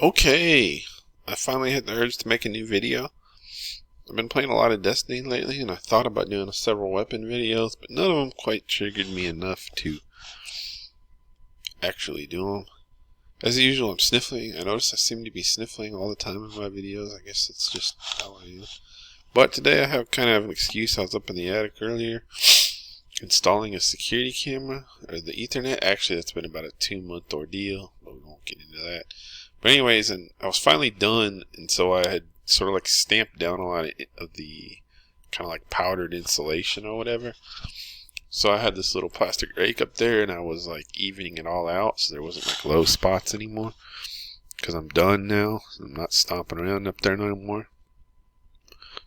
Okay, I finally had the urge to make a new video. I've been playing a lot of Destiny lately, and I thought about doing several weapon videos, but none of them quite triggered me enough to actually do them. As usual, I'm sniffling. I notice I seem to be sniffling all the time in my videos. I guess it's just how I am. But today I have kind of an excuse. I was up in the attic earlier installing a security camera, or the Ethernet. Actually, that's been about a 2-month ordeal, but we won't get into that. But anyways, and I was finally done, and so I had sort of like stamped down a lot of the kind of like powdered insulation or whatever. So I had this little plastic rake up there, and I was like evening it all out so there wasn't like low spots anymore. Because I'm done now. I'm not stomping around up there no more.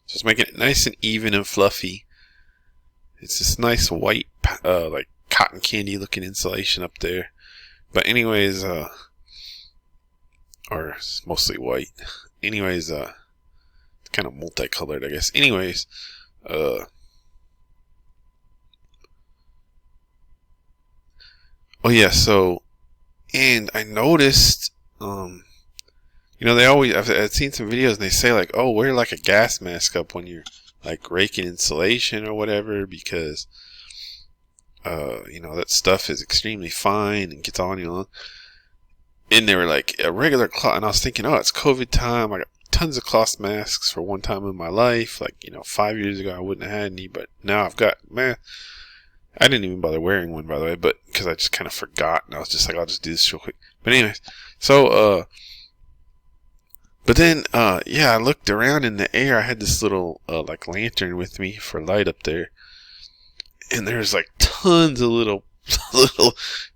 Just making it nice and even and fluffy. It's this nice white, like cotton candy looking insulation up there. But anyways, or it's mostly white. Anyways, it's kind of multicolored, I guess. Anyways, oh yeah, so, and I noticed, they always, I've seen some videos and they say like, oh, wear like a gas mask up when you're like raking insulation or whatever, because, that stuff is extremely fine and gets on your lung. And they were like a regular cloth, and I was thinking, oh, it's COVID time. I got tons of cloth masks for one time in my life. Like, 5 years ago I wouldn't have had any, but now I've got, man, I didn't even bother wearing one, by the way, but because I just kind of forgot, and I was just like, I'll just do this real quick. But anyways, so, but then, I looked around in the air. I had this little, like lantern with me for light up there, and there's like tons of little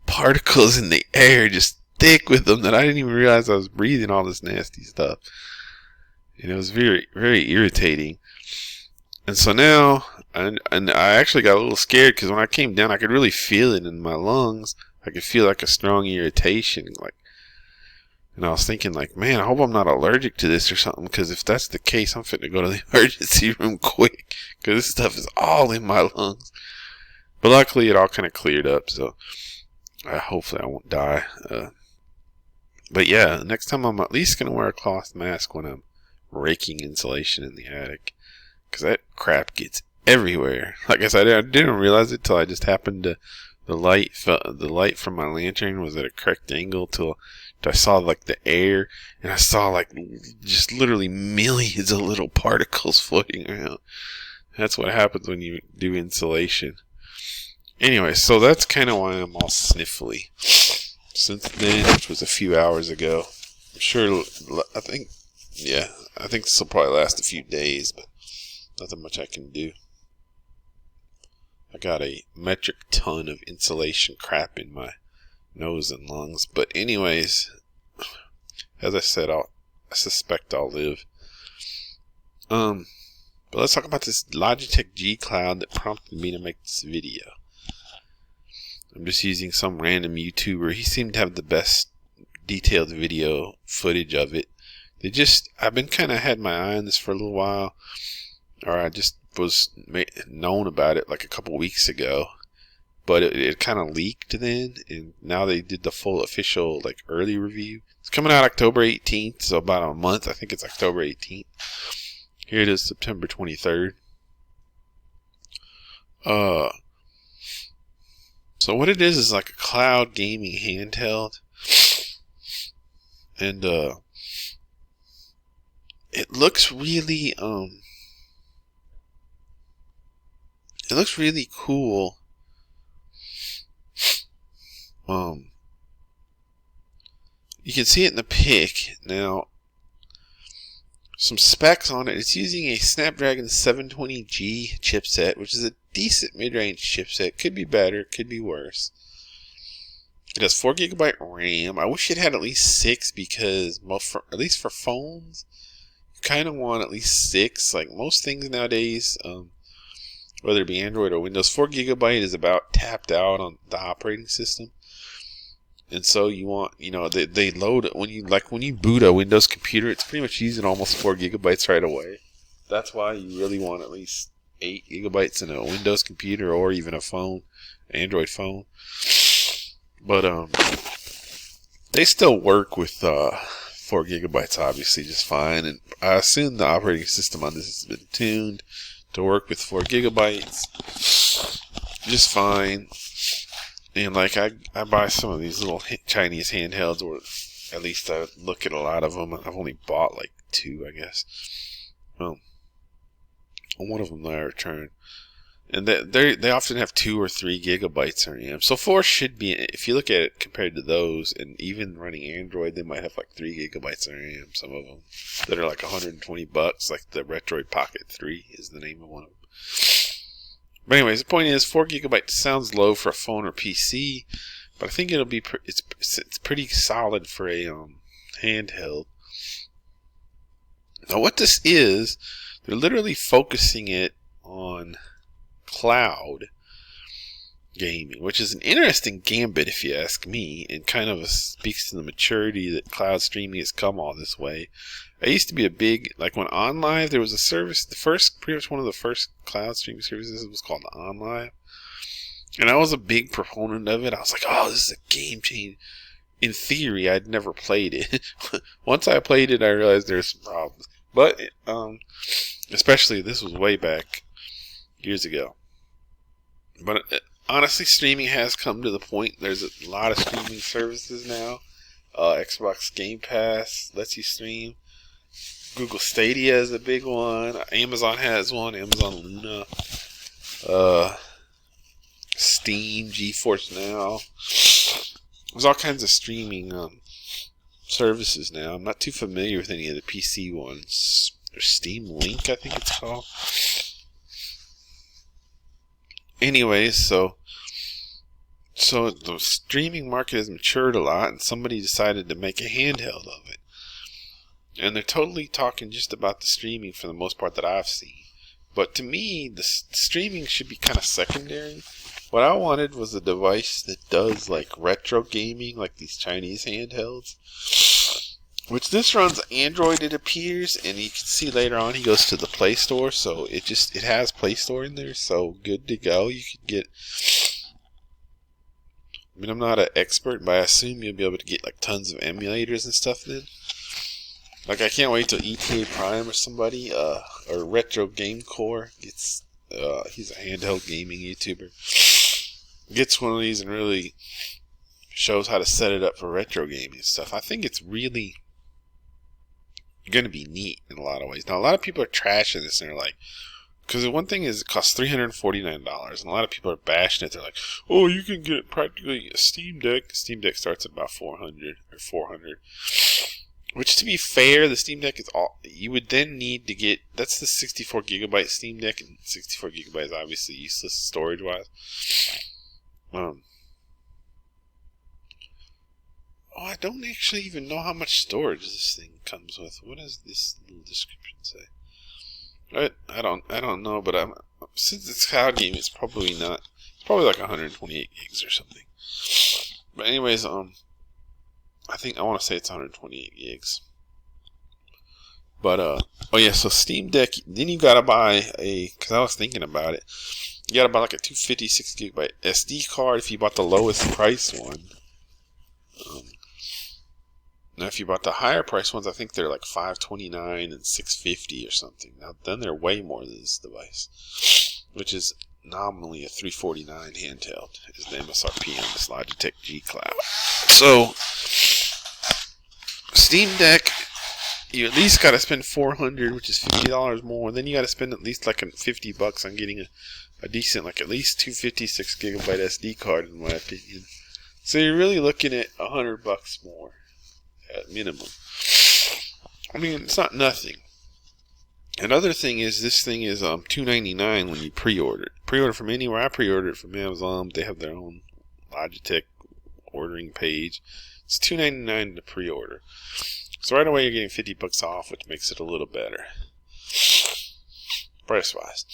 particles in the air, just thick with them, that I didn't even realize I was breathing all this nasty stuff. And it was very, very irritating. And so now, and I actually got a little scared, because when I came down, I could really feel it in my lungs. I could feel like a strong irritation, and I was thinking like, man, I hope I'm not allergic to this or something, because if that's the case, I'm fitting to go to the emergency room quick, because this stuff is all in my lungs. But luckily, it all kind of cleared up, so hopefully I won't die. But yeah, next time I'm at least going to wear a cloth mask when I'm raking insulation in the attic, because that crap gets everywhere. Like I said, I didn't realize it till I just happened to, the light from my lantern was at a correct angle till I saw like the air, and I saw like just literally millions of little particles floating around. That's what happens when you do insulation. Anyway, so that's kind of why I'm all sniffly. Since then, which was a few hours ago, I'm sure, I think this will probably last a few days, but nothing much I can do. I got a metric ton of insulation crap in my nose and lungs, but anyways, as I said, I suspect I'll live. But let's talk about this Logitech G Cloud that prompted me to make this video. I'm just using some random YouTuber. He seemed to have the best detailed video footage of it. I've been kind of had my eye on this for a little while, or I just was known about it like a couple weeks ago, but it kind of leaked then, and now they did the full official like early review. It's coming out October 18th, so about a month. I think it's October 18th. Here it is, September 23rd. So what it is like a cloud gaming handheld, and it looks really cool. You can see it in the pic. Now, some specs on it. It's using a Snapdragon 720G chipset, which is a decent mid-range chipset. Could be better, could be worse. It has 4GB RAM. I wish it had at least 6, because at least for phones, you kind of want at least 6. Like most things nowadays, whether it be Android or Windows, 4GB is about tapped out on the operating system. And so you want, they load it when you boot a Windows computer, it's pretty much using almost 4GB right away. That's why you really want at least 8GB in a Windows computer, or even a phone, Android phone. But they still work with 4 gigabytes obviously just fine, and I assume the operating system on this has been tuned to work with 4 gigabytes just fine. And like I buy some of these little Chinese handhelds, or at least I look at a lot of them. I've only bought like 2, I guess. Well, one of them I returned, and they often have 2 or 3 gigabytes of RAM. So 4 should be, if you look at it compared to those, and even running Android, they might have like 3 gigabytes of RAM. Some of them that are like $120, like the Retroid Pocket 3 is the name of one of them. But anyways, the point is, 4 gigabytes sounds low for a phone or PC, but I think it'll be it's pretty solid for a handheld. Now, what this is, they're literally focusing it on cloud gaming, which is an interesting gambit if you ask me, and kind of speaks to the maturity that cloud streaming has come all this way. I used to be a big, like when OnLive, there was a service, pretty much one of the first cloud streaming services was called OnLive, and I was a big proponent of it. I was like, oh, this is a game changer. In theory, I'd never played it. Once I played it, I realized there's some problems. But, especially, this was way back years ago. But honestly, streaming has come to the point, there's a lot of streaming services now. Xbox Game Pass lets you stream. Google Stadia is a big one. Amazon has one. Amazon Luna. Steam, GeForce Now. There's all kinds of streaming services now. I'm not too familiar with any of the PC ones. There's Steam Link, I think it's called. Anyways, so the streaming market has matured a lot, and somebody decided to make a handheld of it. And they're totally talking just about the streaming for the most part that I've seen. But to me, the streaming should be kind of secondary. What I wanted was a device that does like retro gaming, like these Chinese handhelds. Which this runs Android, it appears, and you can see later on he goes to the Play Store, so it has Play Store in there, so good to go. You could get, I mean, I'm not an expert, but I assume you'll be able to get like tons of emulators and stuff then. Like, I can't wait till ETA Prime or somebody, or Retro Game Core gets, he's a handheld gaming YouTuber, gets one of these and really shows how to set it up for retro gaming and stuff. I think it's really going to be neat in a lot of ways. Now, a lot of people are trashing this, and they're like, because the one thing is it costs $349, and a lot of people are bashing it. They're like, oh, you can get practically a Steam Deck. Steam Deck starts at about $400. Which, to be fair, the Steam Deck is all you would then need to get. That's the 64 gigabyte Steam Deck, and 64 gigabytes obviously useless storage wise. I don't actually even know how much storage this thing comes with. What does this little description say? I don't know, but since it's cloud game, it's probably not. It's probably like 128 gigs or something. But anyways, I want to say it's 128 gigs. But oh yeah, so Steam Deck. Then you gotta buy because I was thinking about it. You gotta buy like a 256 gigabyte SD card if you bought the lowest price one. Now, if you bought the higher price ones, I think they're like $529 and $650 or something. Now, then they're way more than this device, which is nominally a $349 handheld. Is the MSRP on this Logitech G Cloud. So, Steam Deck, you at least got to spend $400, which is $50 more. Then you got to spend at least like $50 on getting a decent, like at least 256 gigabyte SD card, in my opinion. So you're really looking at $100 more at minimum. I mean, it's not nothing. Another thing is, this thing is $299 when you pre-order it. Pre-order from anywhere. I pre-ordered it from Amazon. They have their own Logitech ordering page. It's $299 to pre-order. So right away you're getting $50 off, which makes it a little better price-wise.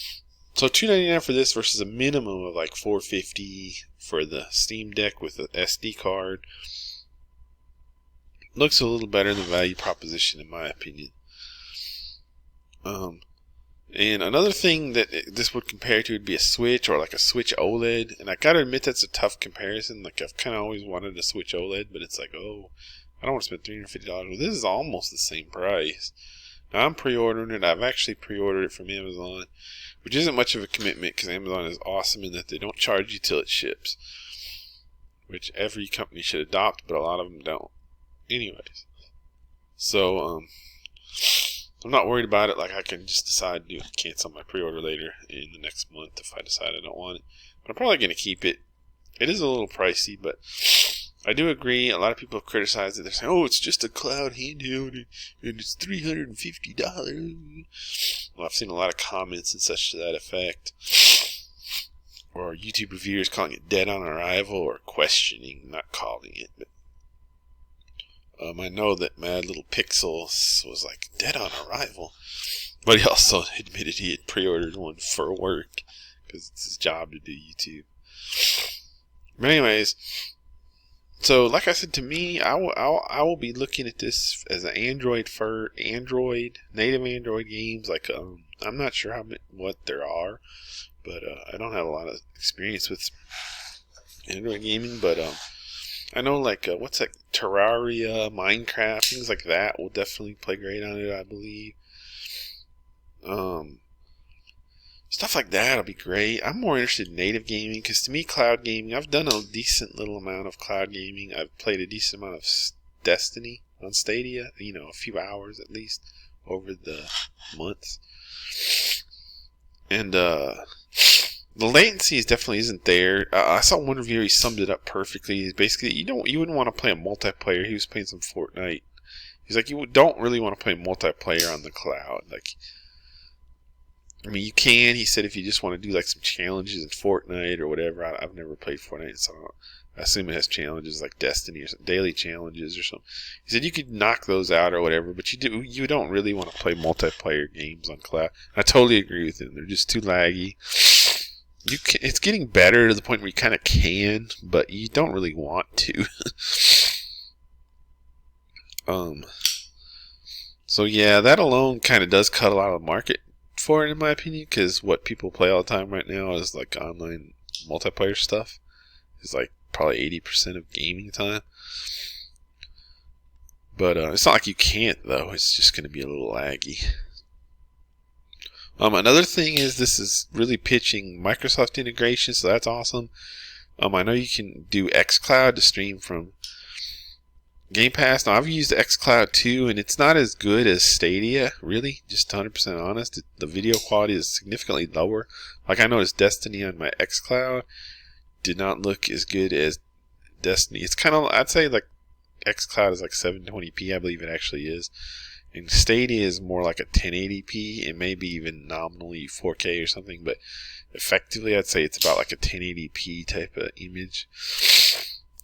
So $299 for this versus a minimum of like $450 for the Steam Deck with the SD card. Looks a little better than the value proposition, in my opinion. And another thing that this would compare to would be a Switch, or like a Switch OLED. And I gotta admit, that's a tough comparison. Like, I've kind of always wanted a Switch OLED, but it's like, oh, I don't want to spend $350. Well, this is almost the same price. Now, I'm pre-ordering it. I've actually pre-ordered it from Amazon, which isn't much of a commitment because Amazon is awesome in that they don't charge you till it ships, which every company should adopt, but a lot of them don't. Anyways, so I'm not worried about it. Like, I can just decide to cancel my pre-order later in the next month if I decide I don't want it. But I'm probably going to keep it. It is a little pricey, but I do agree. A lot of people have criticized it. They're saying, "Oh, it's just a cloud handheld, and it's $350." Well, I've seen a lot of comments and such to that effect, or YouTube reviewers calling it dead on arrival, or questioning, not calling it. But I know that Mad Little Pixels was like dead on arrival, but he also admitted he had pre-ordered one for work because it's his job to do YouTube. But anyways, so like I said, to me, I will be looking at this as an native Android games. Like I'm not sure what there are, but I don't have a lot of experience with Android gaming. But I know like what's that, Terraria, Minecraft, things like that will definitely play great on it, I believe. Stuff like that will be great. I'm more interested in native gaming because to me, cloud gaming, I've done a decent little amount of cloud gaming. I've played a decent amount of Destiny on Stadia, a few hours at least over the months. And the latency definitely isn't there. I saw one reviewer, he summed it up perfectly. Basically, you wouldn't want to play a multiplayer. He was playing some Fortnite. He's like, you don't really want to play multiplayer on the cloud. Like, I mean, you can. He said if you just want to do like some challenges in Fortnite or whatever. I've never played Fortnite, so I assume it has challenges like Destiny or some daily challenges or something. He said you could knock those out or whatever, but you don't really want to play multiplayer games on cloud. I totally agree with him. They're just too laggy. It's getting better to the point where you kind of can, but you don't really want to. So yeah, that alone kind of does cut a lot of the market for it, in my opinion, because what people play all the time right now is like online multiplayer stuff. It's like probably 80% of gaming time. But it's not like you can't, though. It's just going to be a little laggy. Another thing is this is really pitching Microsoft integration, so that's awesome. I know you can do xCloud to stream from Game Pass. Now, I've used xCloud too, and it's not as good as Stadia, really, just 100% honest. The video quality is significantly lower. Like, I noticed Destiny on my xCloud did not look as good as Destiny. It's kind of, I'd say, like, xCloud is like 720p, I believe it actually is. And Stadia is more like a 1080p, and maybe even nominally 4K or something, but effectively, I'd say it's about like a 1080p type of image.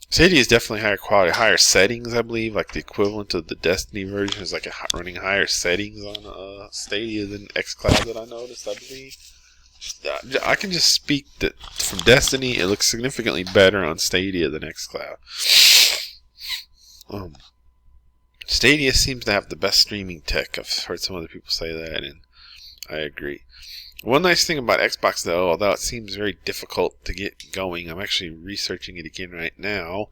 Stadia is definitely higher quality, higher settings, I believe. Like the equivalent of the Destiny version is like running higher settings on Stadia than xCloud that I noticed, I believe. I can just speak that from Destiny, it looks significantly better on Stadia than xCloud. Stadia seems to have the best streaming tech. I've heard some other people say that, and I agree. One nice thing about Xbox, though, although it seems very difficult to get going, I'm actually researching it again right now,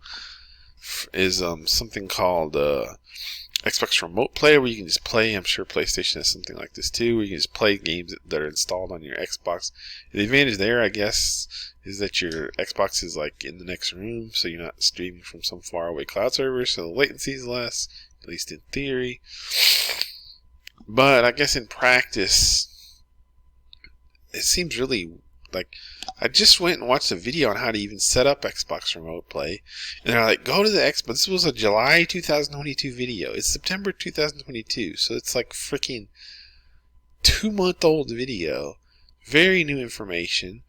is something called Xbox Remote Play, where you can just play. I'm sure PlayStation has something like this too, where you can just play games that are installed on your Xbox. The advantage there, I guess, is that your Xbox is like in the next room, so you're not streaming from some faraway cloud server, so the latency is less, at least in theory. But I guess in practice, it seems really like, I just went and watched a video on how to even set up Xbox Remote Play, and they're like, go to the Xbox. This was a July 2022 video. It's September 2022, so it's like freaking 2-month-old video. Very new information.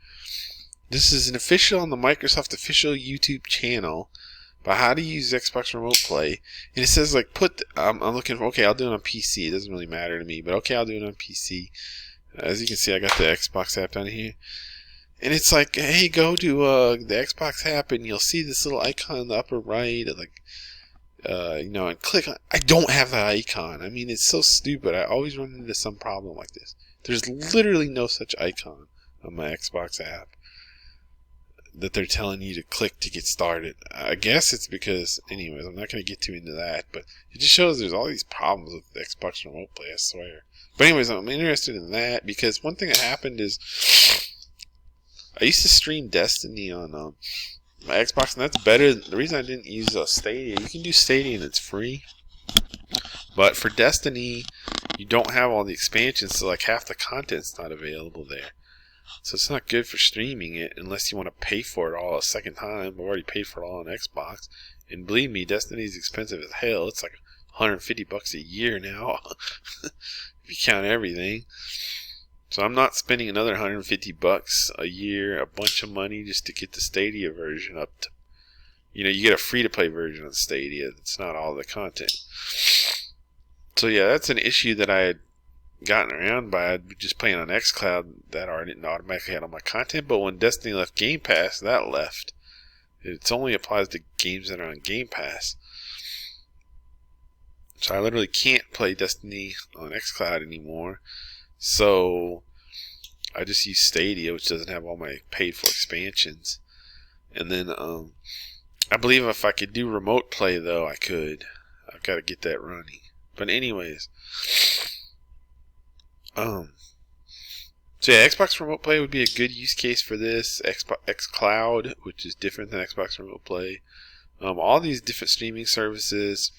This is an official on the Microsoft official YouTube channel about how to use Xbox Remote Play, and it says like I'm looking for, okay, I'll do it on PC. It doesn't really matter to me, but okay, I'll do it on PC. As you can see, I got the Xbox app down here. And it's like, hey, go to the Xbox app, and you'll see this little icon in the upper right, like, and click on. I don't have that icon. I mean, it's so stupid. I always run into some problem like this. There's literally no such icon on my Xbox app. that they're telling you to click to get started. I guess it's because, anyways, I'm not going to get too into that, but it just shows there's all these problems with the Xbox Remote Play, I swear. But anyways, I'm interested in that because one thing that happened is I used to stream Destiny on my Xbox, and that's better. The reason I didn't use Stadia, you can do Stadia and it's free, but for Destiny, you don't have all the expansions, so like half the content's not available there. So it's not good for streaming it unless you want to pay for it all a second time. I've already paid for it all on Xbox. And believe me, Destiny's expensive as hell. It's like $150 a year now. If you count everything. So I'm not spending another $150 a year, a bunch of money, just to get the Stadia version up to, you get a free-to-play version of Stadia. It's not all the content. So yeah, that's an issue that I had gotten around by. I'd be just playing on xCloud. That already automatically had all my content, but when Destiny left Game Pass, that left. It only applies to games that are on Game Pass. So I literally can't play Destiny on xCloud anymore. So I just use Stadia, which doesn't have all my paid for expansions. And then I believe if I could do remote play though, I could. I've got to get that running. But anyways, so yeah, Xbox Remote Play would be a good use case for this. xCloud, which is different than Xbox Remote Play. All these different streaming services.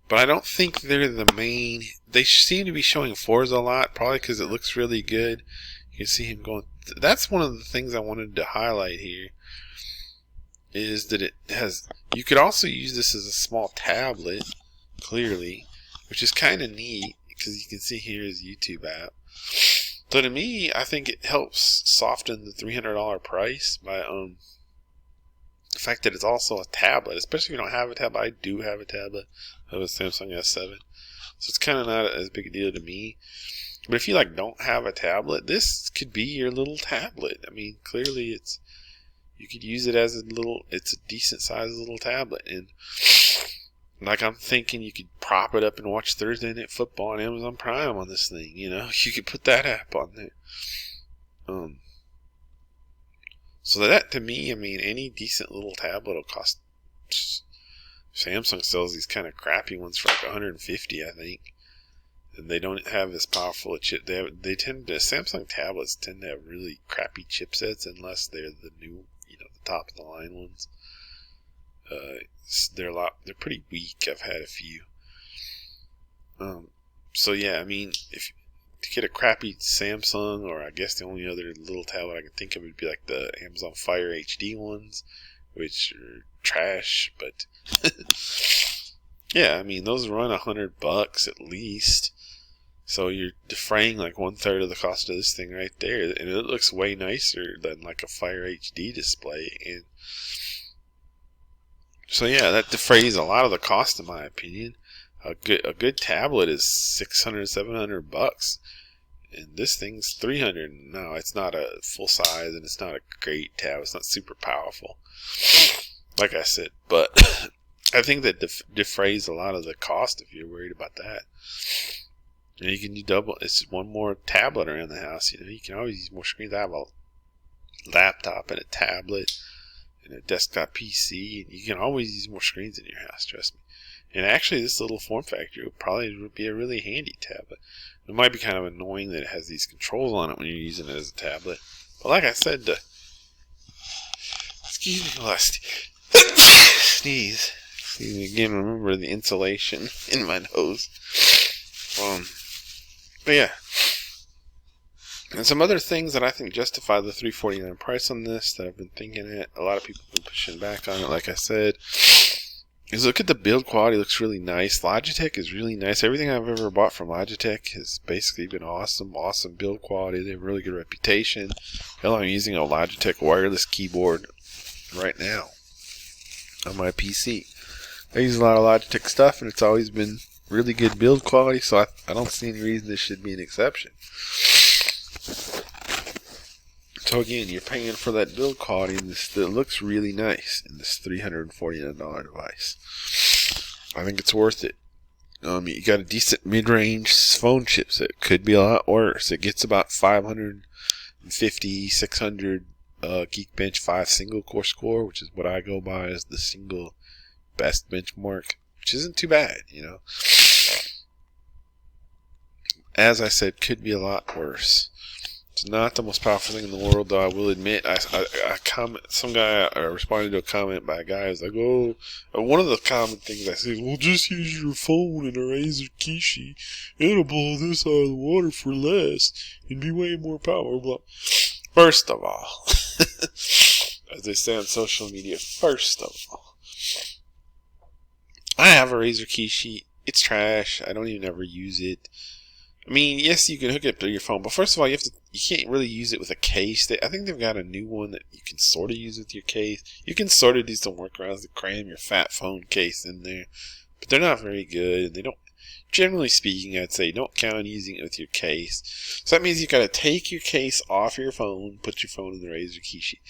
But I don't think they're the main. They seem to be showing Forza a lot, probably because it looks really good. You can see him going. That's one of the things I wanted to highlight here. Is that it has. You could also use this as a small tablet, clearly, which is kind of neat. Because you can see here is YouTube app. So to me, I think it helps soften the $300 price by the fact that it's also a tablet. Especially if you don't have a tablet. I do have a tablet. I have a Samsung S7. So it's kind of not as big a deal to me. But if you don't have a tablet, this could be your little tablet. I mean, clearly you could use it as it's a decent sized little tablet. And I'm thinking you could prop it up and watch Thursday Night Football on Amazon Prime on this thing. You could put that app on there. So that, to me, I mean, any decent little tablet will cost. Samsung sells these kind of crappy ones for like $150, I think, and they don't have as powerful a chip. Samsung tablets tend to have really crappy chipsets unless they're the new, the top of the line ones. They're pretty weak. I've had a few. So yeah, I mean, to get a crappy Samsung, or I guess the only other little tablet I can think of would be like the Amazon Fire HD ones, which are trash, but yeah, I mean, those run $100 at least. So you're defraying like 1/3 of the cost of this thing right there, and it looks way nicer than like a Fire HD display. And so yeah, that defrays a lot of the cost, in my opinion. A good tablet is $600-700, and this thing's $300. No, it's not a full size, and it's not a great tablet. It's not super powerful, like I said. But I think that defrays a lot of the cost if you're worried about that. And you can do double. It's one more tablet around the house. You can always use more screens. I have a laptop and a tablet and a desktop PC, and you can always use more screens in your house. Trust me. And actually, this little form factor would probably be a really handy tablet. It might be kind of annoying that it has these controls on it when you're using it as a tablet. But like I said, excuse me, last sneeze. Excuse me again. Remember the insulation in my nose. But yeah. And some other things that I think justify the $349 price on this that I've been thinking at. A lot of people have been pushing back on it, like I said. Is look at the build quality. It looks really nice. Logitech is really nice. Everything I've ever bought from Logitech has basically been awesome. Awesome build quality. They have a really good reputation. Hell, I'm using a Logitech wireless keyboard right now on my PC. I use a lot of Logitech stuff, and it's always been really good build quality, so I don't see any reason this should be an exception. So again, you're paying for that build quality, and this that looks really nice in this $349 device. I think it's worth it. You got a decent mid-range phone chipset. Could be a lot worse. It gets about 550, 600 Geekbench 5 single core score, which is what I go by as the single best benchmark, which isn't too bad, you know. As I said, could be a lot worse. It's not the most powerful thing in the world, though. I will admit. I comment. Some guy responded to a comment by a guy who's like, "Oh, one of the common things I say, well, just use your phone and a Razer Kishi. It'll blow this out of the water for less and be way more powerful." First of all, as they say on social media, first of all, I have a Razer Kishi. It's trash. I don't even ever use it. I mean, yes, you can hook it up to your phone, but first of all, you can't really use it with a case. I think they've got a new one that you can sort of use with your case. You can sort of do some workarounds to cram your fat phone case in there, but they're not very good. And they don't, generally speaking, I'd say, don't count on using it with your case. So that means you got to take your case off your phone, put your phone in the Razer Kishi.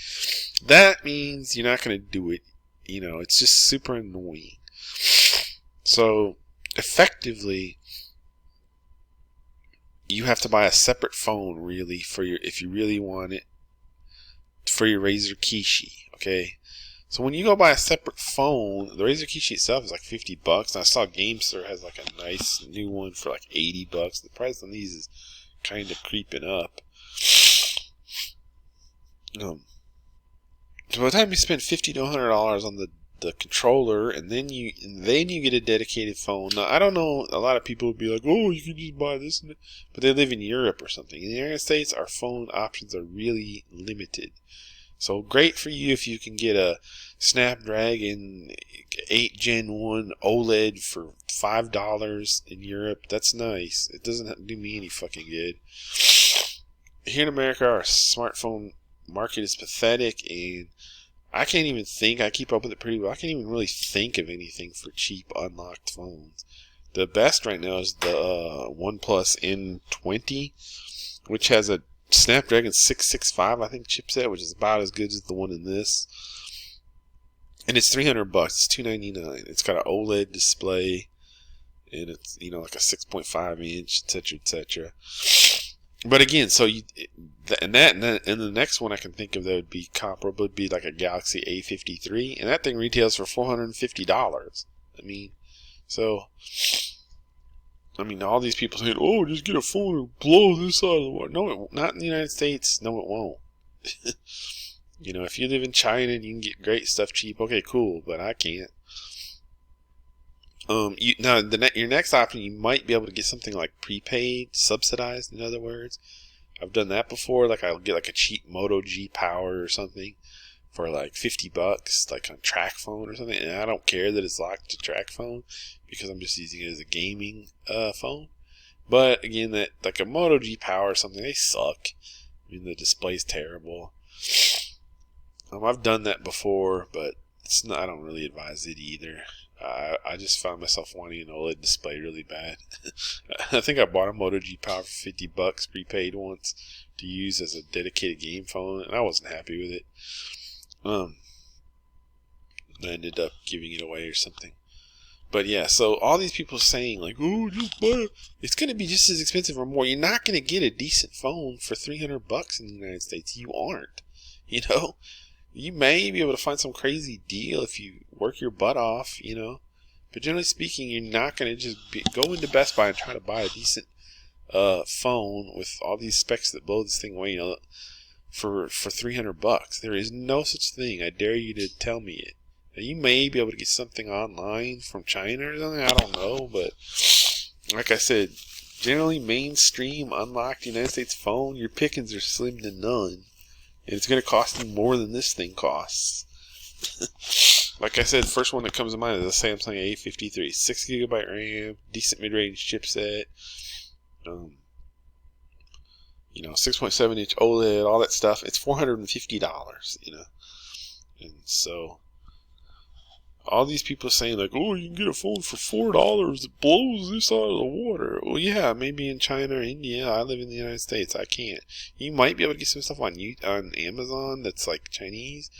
That means you're not going to do it. You know, it's just super annoying. So, effectively, you have to buy a separate phone, really, if you really want it, for your Razer Kishi, okay? So when you go buy a separate phone, the Razer Kishi itself is like $50. And I saw GameStore has like a nice new one for like $80. The price on these is kind of creeping up. So by the time you spend $50 to $100 on the controller, and then you get a dedicated phone. Now, I don't know, a lot of people would be like, oh, you can just buy this, but they live in Europe or something. In the United States, our phone options are really limited. So great for you if you can get a Snapdragon 8 Gen 1 OLED for $5 in Europe. That's nice. It doesn't do me any fucking good. Here in America, our smartphone market is pathetic, and I can't even think. I keep up with it pretty well. I can't even really think of anything for cheap unlocked phones. The best right now is the OnePlus N20, which has a Snapdragon 665, I think, chipset, which is about as good as the one in this. And it's $300. It's $299. It's got an OLED display, and it's, you know, like a 6.5 inch, etc., etc. But again, so and the next one I can think of that would be comparable would be like a Galaxy A53, and that thing retails for $450. I mean, all these people saying, "Oh, just get a phone and blow this out of the water." No, not in the United States. No, it won't. You know, if you live in China and you can get great stuff cheap, okay, cool, but I can't. Your next option, you might be able to get something like prepaid, subsidized, in other words. I've done that before. Like, I'll get like a cheap Moto G Power or something for like $50, like on track phone or something. And I don't care that it's locked to track phone because I'm just using it as a gaming phone. But again, that like a Moto G Power or something, they suck. I mean, the display's terrible. I've done that before, but I don't really advise it either. I just found myself wanting an OLED display really bad. I think I bought a Moto G Power for $50 prepaid once to use as a dedicated game phone, and I wasn't happy with it. I ended up giving it away or something. But yeah, so all these people saying like, "Oh, just buy it. It's going to be just as expensive or more." You're not going to get a decent phone for $300 in the United States. You aren't. You know. You may be able to find some crazy deal if you work your butt off, you know. But generally speaking, you're not going to just go into Best Buy and try to buy a decent phone with all these specs that blow this thing away, you know, for $300. There is no such thing. I dare you to tell me it. Now, you may be able to get something online from China or something. I don't know, but like I said, generally mainstream unlocked United States phone, your pickings are slim to none. And it's going to cost you more than this thing costs. Like I said, the first one that comes to mind is the Samsung A53. 6GB RAM, decent mid-range chipset, 6.7 inch OLED, all that stuff. It's $450, you know. And so, all these people saying like, "Oh, you can get a phone for $4 that blows this out of the water." Well, yeah, maybe in China or India. I live in the United States. I can't. You might be able to get some stuff on Amazon that's like Chinese,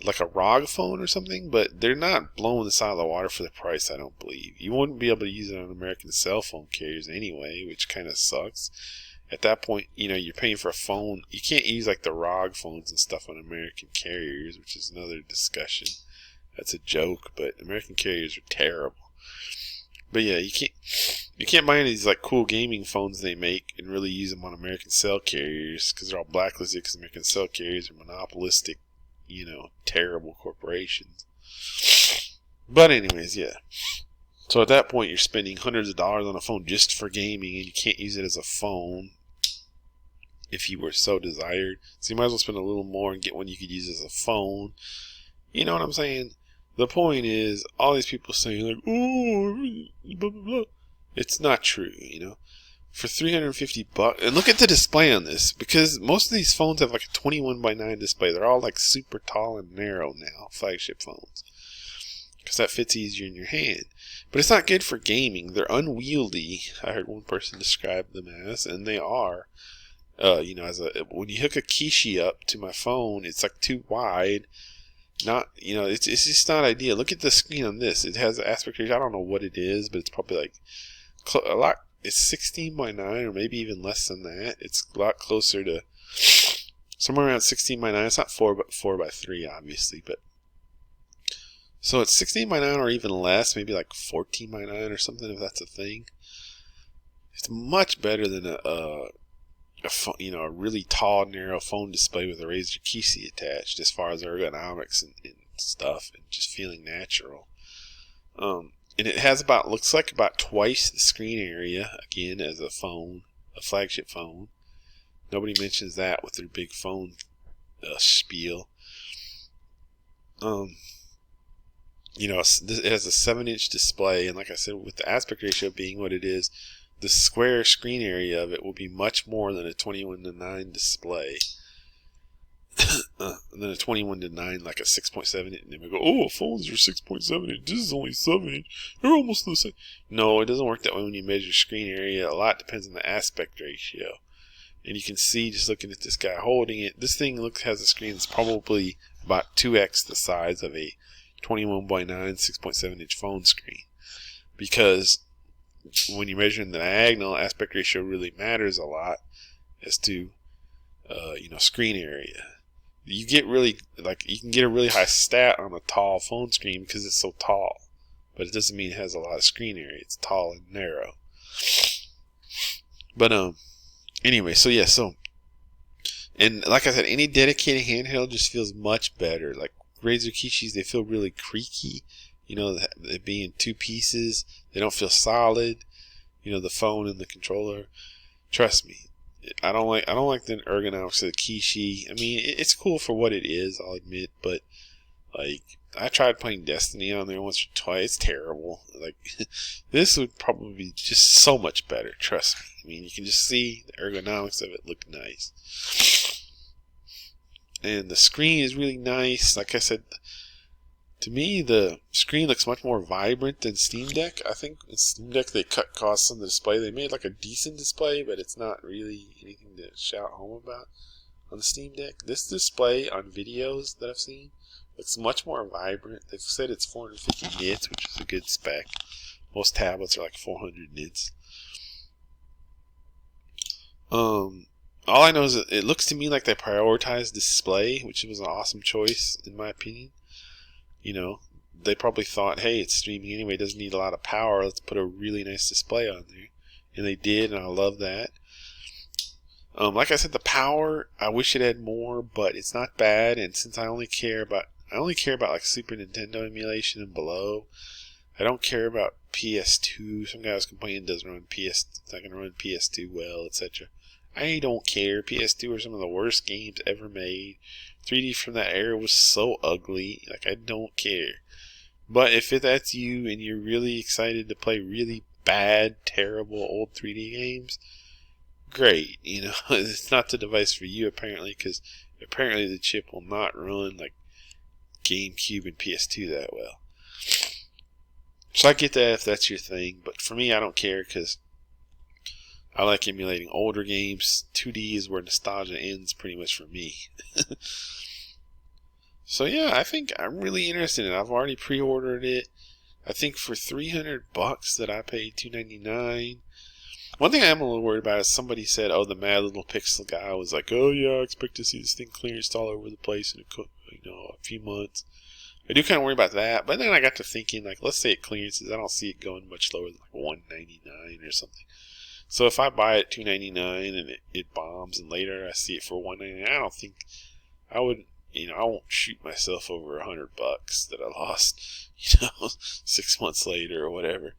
like a ROG phone or something, but they're not blowing this out of the water for the price, I don't believe. You wouldn't be able to use it on American cell phone carriers anyway, which kind of sucks. at that point, you know, you're paying for a phone. You can't use like the ROG phones and stuff on American carriers, which is another discussion. That's a joke, but American carriers are terrible. But yeah, you can't buy any of these like cool gaming phones they make and really use them on American cell carriers because they're all blacklisted because American cell carriers are monopolistic, you know, terrible corporations. But anyways, yeah. So at that point, you're spending hundreds of dollars on a phone just for gaming, and you can't use it as a phone if you were so desired. So you might as well spend a little more and get one you could use as a phone. You know what I'm saying? The point is, all these people saying like, oh, blah, blah, blah. It's not true, you know. For $350, and look at the display on this, because most of these phones have like a 21:9 display. They're all like super tall and narrow now, flagship phones, because that fits easier in your hand. But it's not good for gaming. They're unwieldy. I heard one person describe them as, and they are. You know, when you hook a Kishi up to my phone, it's like too wide. Not, you know, it's just not ideal. Look at the screen on this. It has an aspect ratio. I don't know what it is, but it's probably like a lot. It's 16:9 or maybe even less than that. It's a lot closer to somewhere around 16:9. It's not 4:3, obviously, but so it's 16:9 or even less, maybe like 14:9 or something, if that's a thing. It's much better than a really tall, narrow phone display with a Razer Kishi attached, as far as ergonomics and stuff, and just feeling natural. And it has looks like about twice the screen area, again, as a flagship phone. Nobody mentions that with their big phone spiel. You know, it has a 7-inch display, and like I said, with the aspect ratio being what it is, the square screen area of it will be much more than a 21:9 display. Than a 21:9, like a 6.7 inch. And then we go, oh, phones are 6.7 inch. This is only 7 inch. They're almost the same. No, it doesn't work that way when you measure screen area. A lot depends on the aspect ratio. And you can see, just looking at this guy holding it, this thing has a screen that's probably about 2x the size of a 21:9, 6.7 inch phone screen. Because when you're measuring the diagonal, aspect ratio really matters a lot as to screen area. You get you can get a really high stat on a tall phone screen because it's so tall, but it doesn't mean it has a lot of screen area. It's tall and narrow. But anyway, so yeah, and like I said, any dedicated handheld just feels much better. Like Razer Kishis, they feel really creaky. You know, they being two pieces, they don't feel solid. You know, the phone and the controller. Trust me, I don't like the ergonomics of the Kishi. I mean, it's cool for what it is, I'll admit, but like I tried playing Destiny on there once or twice. It's terrible. Like this would probably be just so much better. Trust me. I mean, you can just see the ergonomics of it look nice, and the screen is really nice. Like I said, to me, the screen looks much more vibrant than Steam Deck. I think in Steam Deck they cut costs on the display. They made like a decent display, but it's not really anything to shout home about on the Steam Deck. This display on videos that I've seen looks much more vibrant. They've said it's 450 nits, which is a good spec. Most tablets are like 400 nits. All I know is that it looks to me like they prioritized display, which was an awesome choice in my opinion. You know, they probably thought, hey, it's streaming anyway, it doesn't need a lot of power, let's put a really nice display on there. And they did, and I love that. Like I said, the power, I wish it had more, but it's not bad. And since I only care about like Super Nintendo emulation and below, I don't care about PS2. Some guys complain it doesn't run it's not going to run PS2 well, etc. I don't care. PS2 are some of the worst games ever made. 3D from that era was so ugly. Like, I don't care. But if that's you and you're really excited to play really bad, terrible old 3D games, great. You know, it's not the device for you apparently, because apparently the chip will not run like GameCube and PS2 that well. So I get that if that's your thing, but for me, I don't care because I like emulating older games. 2D is where nostalgia ends pretty much for me. So yeah, I think I'm really interested in it. I've already pre-ordered it. I think for $300 that I paid $299. One thing I am a little worried about is somebody said, "Oh, the Mad Little Pixel guy was like, oh yeah, I expect to see this thing clearanced all over the place in a few months." I do kind of worry about that, but then I got to thinking, like, let's say it clearances, I don't see it going much lower than like $199 or something. So if I buy it $299 and it bombs, and later I see it for $199, I don't think I would. I won't shoot myself over $100 that I lost, 6 months later or whatever.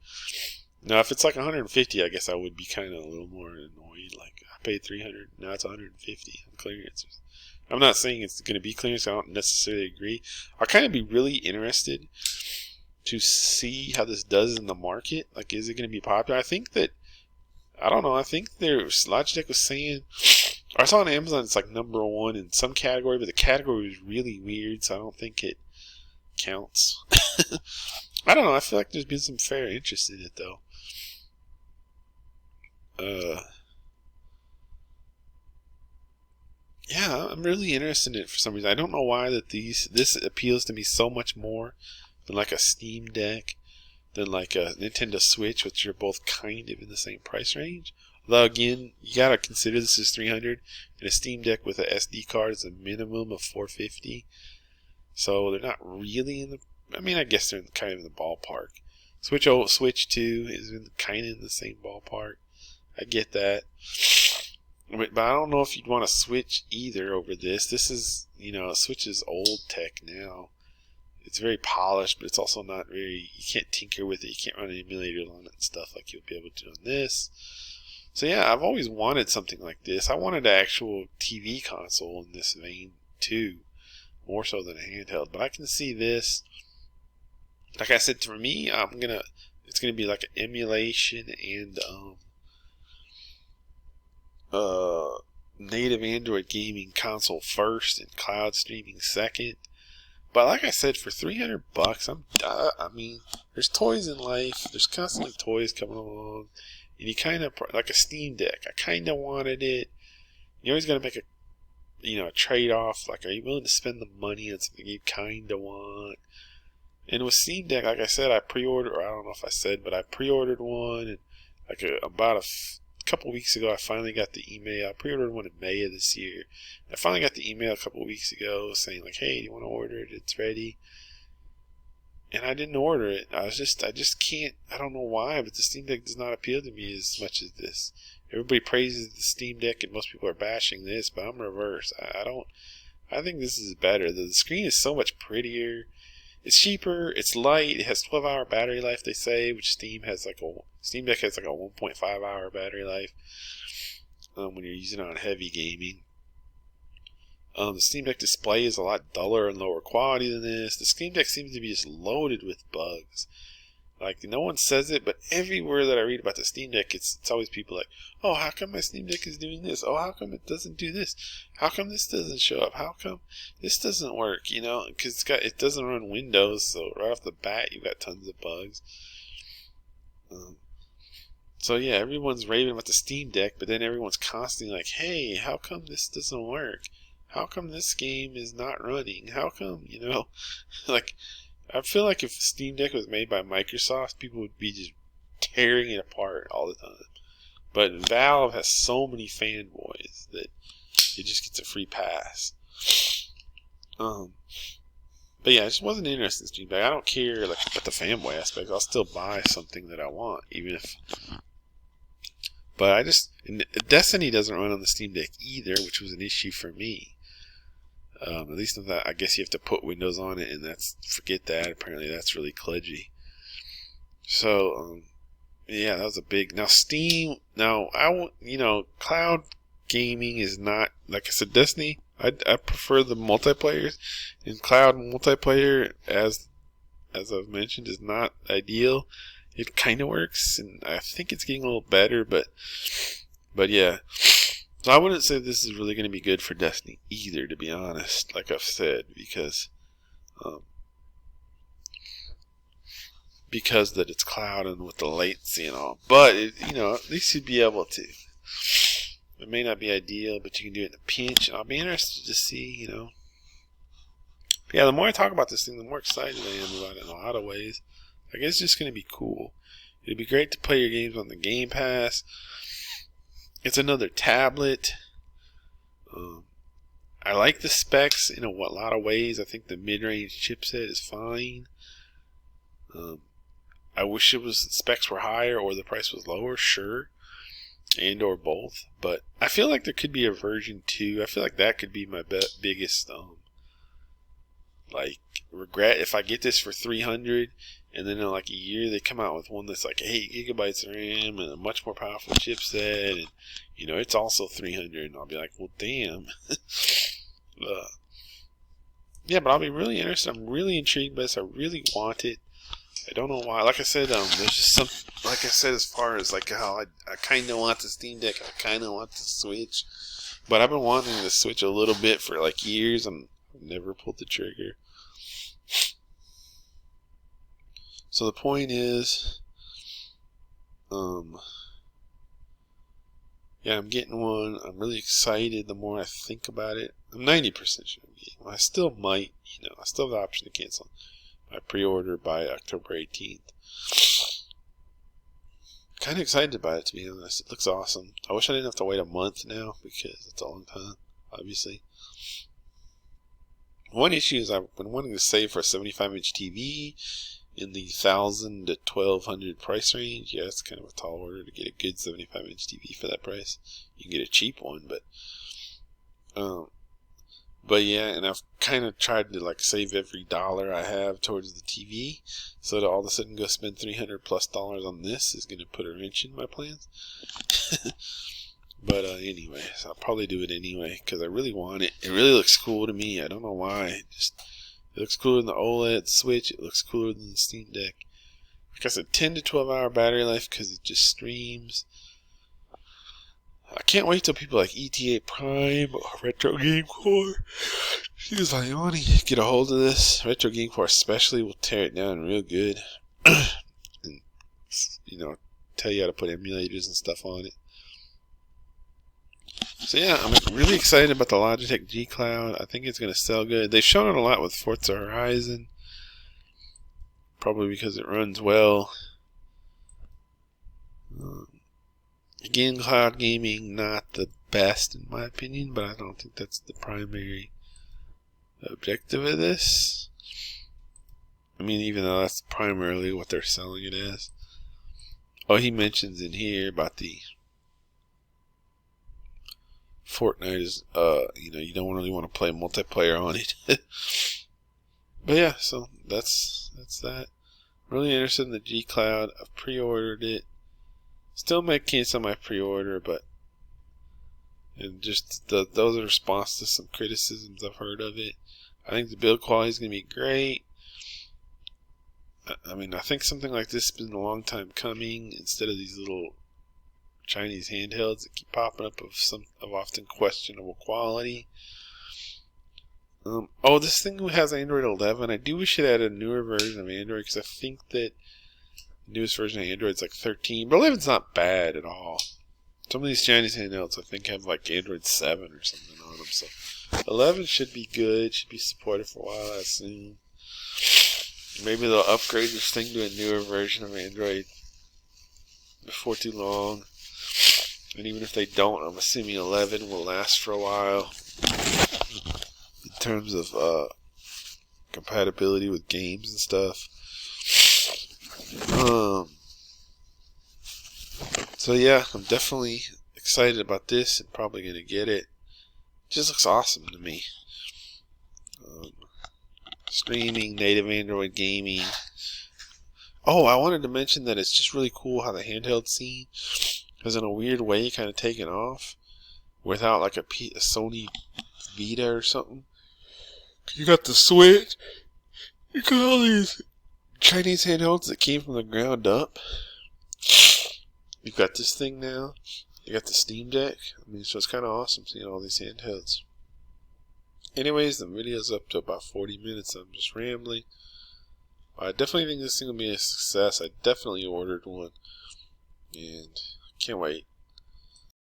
Now, if it's like 150, I guess I would be kind of a little more annoyed. Like, I paid 300, now it's 150 on clearance. I'm not saying it's going to be clearance. I don't necessarily agree. I'll kind of be really interested to see how this does in the market. Like, is it going to be popular? I think that, I don't know. I think Logitech was saying, I saw on Amazon it's like #1 in some category, but the category was really weird, so I don't think it counts. I don't know. I feel like there's been some fair interest in it, though. Yeah, I'm really interested in it for some reason. I don't know why this appeals to me so much more than like a Steam Deck, than like a Nintendo Switch, which are both kind of in the same price range. Although again, you gotta consider this is $300, and a Steam Deck with a SD card is a minimum of $450. So they're not really in the. I mean, I guess they're kind of in the ballpark. Switch 2 is kind of in the same ballpark. I get that. But I don't know if you'd want to switch either over this. This is, Switch is old tech now. It's very polished, but it's also not very, you can't tinker with it. You can't run emulators on it and stuff like you'll be able to on this. So yeah, I've always wanted something like this. I wanted an actual TV console in this vein too, more so than a handheld. But I can see this, like I said, for me, it's gonna be like an emulation and native Android gaming console first and cloud streaming second. But like I said, for $300, I mean, there's toys in life. There's constantly toys coming along, and you kind of like a Steam Deck. I kind of wanted it. You always got to make a trade off. Like, are you willing to spend the money on something you kind of want? And with Steam Deck, like I said, I pre-ordered. Or I don't know if I said, but I pre-ordered one, and like about a couple weeks ago, I finally got the email. I pre-ordered one in May of this year. I finally got the email a couple weeks ago saying like, "Hey, do you want to order it? It's ready." And I didn't order it. I just can't. I don't know why, but the Steam Deck does not appeal to me as much as this. Everybody praises the Steam Deck, and most people are bashing this, but I'm reverse. I don't. I think this is better. The screen is so much prettier. It's cheaper. It's light. It has 12-hour battery life, they say, which Steam Deck has like a 1.5-hour battery life when you're using it on heavy gaming. The Steam Deck display is a lot duller and lower quality than this. The Steam Deck seems to be just loaded with bugs. Like, no one says it, but everywhere that I read about the Steam Deck, it's always people like, "Oh, how come my Steam Deck is doing this? Oh, how come it doesn't do this? How come this doesn't show up? How come this doesn't work?" Because it doesn't run Windows, so right off the bat, you've got tons of bugs. So yeah, everyone's raving about the Steam Deck, but then everyone's constantly like, "Hey, how come this doesn't work? How come this game is not running? How come, like." I feel like if Steam Deck was made by Microsoft, people would be just tearing it apart all the time. But Valve has so many fanboys that it just gets a free pass. But yeah, I just wasn't interested in Steam Deck. I don't care about the fanboy aspect. I'll still buy something that I want, even if. But Destiny doesn't run on the Steam Deck either, which was an issue for me. At least I guess you have to put Windows on it, and forget that. Apparently, that's really kludgy. So, yeah, that was a big. Now, Steam. Now, cloud gaming is not, like I said, Destiny. I prefer the multiplayers, and cloud multiplayer, as I've mentioned, is not ideal. It kind of works, and I think it's getting a little better, but yeah. So I wouldn't say this is really going to be good for Destiny either, to be honest, like I've said, because that it's cloud and with the latency and all. But, at least you'd be able to. It may not be ideal, but you can do it in a pinch. And I'll be interested to see, Yeah, the more I talk about this thing, the more excited I am about it in a lot of ways. I guess it's just going to be cool. It'd be great to play your games on the Game Pass. It's another tablet. I like the specs in a lot of ways. I think the mid-range chipset is fine. I wish the specs were higher or the price was lower, sure, and or both. But I feel like there could be a version 2. I feel like that could be my biggest like regret if I get this for $300 and then in like a year they come out with one that's like 8 gigabytes of RAM and a much more powerful chipset, and it's also $300, and I'll be like, well, damn. Yeah, but I'll be really interested. I'm really intrigued by this. I really want it. I don't know why. Like I said, there's just some. Like I said, as far as like how I kind of want the Steam Deck, I kind of want the Switch, but I've been wanting the Switch a little bit for like years, and I've never pulled the trigger. So the point is, yeah, I'm getting one. I'm really excited the more I think about it. I'm 90% sure I'm getting one. I still might, I still have the option to cancel my pre-order by October 18th. Kind of excited about it, to be honest. It looks awesome. I wish I didn't have to wait a month now, because it's a long time, obviously. One issue is I've been wanting to save for a 75-inch TV in the $1,000 to $1,200 price range. Yeah, it's kind of a tall order to get a good 75-inch TV for that price. You can get a cheap one, but yeah, and I've kind of tried to like save every dollar I have towards the TV, so to all of a sudden go spend $300+ on this is going to put a wrench in my plans. But anyway, so I'll probably do it anyway because I really want it. It really looks cool to me. I don't know why. It looks cooler than the OLED Switch. It looks cooler than the Steam Deck. Like I said, 10 to 12 hour battery life because it just streams. I can't wait till people like ETA Prime or Retro Game Core, excuse my yawning, get a hold of this. Retro Game Core especially will tear it down real good. And, tell you how to put emulators and stuff on it. So yeah, I'm really excited about the Logitech G Cloud. I think it's going to sell good. They've shown it a lot with Forza Horizon, probably because it runs well. Again, cloud gaming, not the best in my opinion, but I don't think that's the primary objective of this. I mean, even though that's primarily what they're selling it as. Oh, he mentions in here about the Fortnite is, you don't really want to play multiplayer on it. But yeah, so that's that. Really interested in the G Cloud. I've pre-ordered it. Still might cancel my pre-order, but just those are response to some criticisms I've heard of it. I think the build quality is going to be great. I mean, I think something like this has been a long time coming, instead of these little Chinese handhelds that keep popping up of often questionable quality. This thing has Android 11. I do wish it had a newer version of Android, because I think that the newest version of Android is like 13, but 11's not bad at all. Some of these Chinese handhelds I think have like Android 7 or something on them, so 11 should be good, should be supported for a while, I assume. Maybe they'll upgrade this thing to a newer version of Android before too long. And even if they don't, I'm assuming 11 will last for a while in terms of compatibility with games and stuff. So yeah, I'm definitely excited about this and probably going to get it. It just looks awesome to me. Streaming, native Android gaming. Oh, I wanted to mention that it's just really cool how the handheld scene has in a weird way kind of taken off without like a Sony Vita or something. You got the Switch, you got all these Chinese handhelds that came from the ground up. You've got this thing now. You got the Steam Deck. I mean, so it's kind of awesome seeing all these handhelds. Anyways, the video's up to about 40 minutes. I'm just rambling. I definitely think this thing will be a success. I definitely ordered one. And can't wait.